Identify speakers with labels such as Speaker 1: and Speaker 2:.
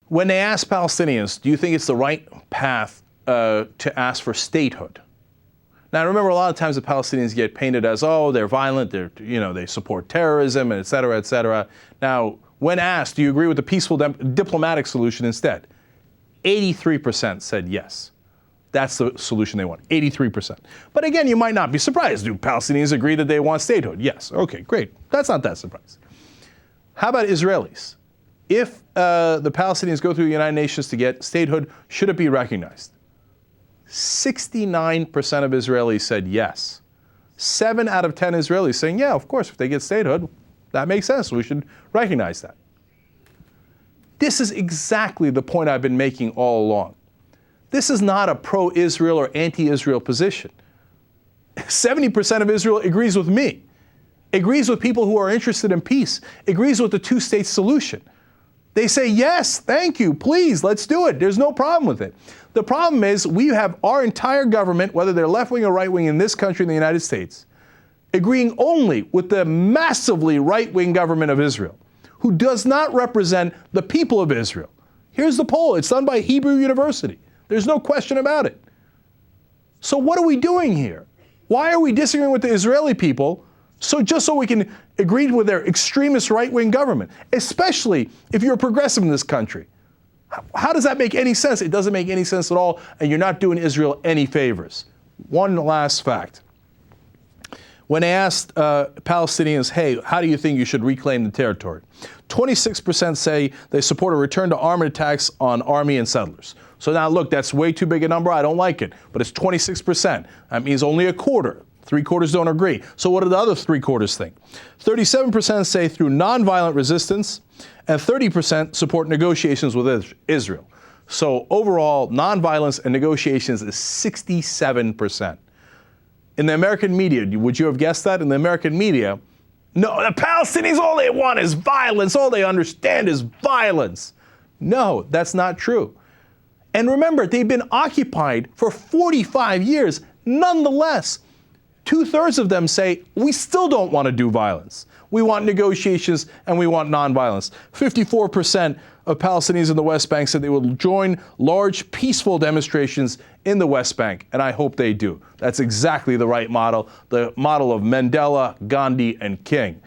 Speaker 1: When they ask Palestinians, do you think it's the right path to ask for statehood? Now, remember, a lot of times the Palestinians get painted as, oh, they're violent, they support terrorism, and et cetera, et cetera. Now, when asked, do you agree with the peaceful diplomatic solution instead? 83% said yes. That's the solution they want, 83%. But again, you might not be surprised. Do Palestinians agree that they want statehood? Yes. Okay, great. That's not that surprising. How about Israelis? If the Palestinians go through the United Nations to get statehood, should it be recognized? 69% of Israelis said yes. 7 out of 10 Israelis saying, yeah, of course, if they get statehood, that makes sense. We should recognize that. This is exactly the point I've been making all along. This is not a pro-Israel or anti-Israel position. 70% of Israel agrees with me, agrees with people who are interested in peace, agrees with the two-state solution. They say, yes, thank you, please, let's do it. There's no problem with it. The problem is we have our entire government, whether they're left-wing or right-wing in this country, in the United States, agreeing only with the massively right-wing government of Israel, who does not represent the people of Israel. Here's the poll. It's done by Hebrew University. There's no question about it. So what are we doing here? Why are we disagreeing with the Israeli people just so we can agree with their extremist right-wing government, especially if you're a progressive in this country? How does that make any sense? It doesn't make any sense at all, and you're not doing Israel any favors. One last fact. When they asked Palestinians, hey, how do you think you should reclaim the territory? 26% say they support a return to armed attacks on army and settlers. So now, look, that's way too big a number. I don't like it. But it's 26%. That means only a quarter. 3/4 don't agree. So what do the other 3/4 think? 37% say through nonviolent resistance, and 30% support negotiations with Israel. So overall, nonviolence and negotiations is 67%. In the American media, would you have guessed that? In the American media, no, the Palestinians, all they want is violence. All they understand is violence. No, that's not true. And remember, they've been occupied for 45 years. Nonetheless, 2/3 of them say, we still don't want to do violence. We want negotiations and we want nonviolence. 54% of Palestinians in the West Bank said they will join large peaceful demonstrations in the West Bank, and I hope they do. That's exactly the right model, the model of Mandela, Gandhi, and King.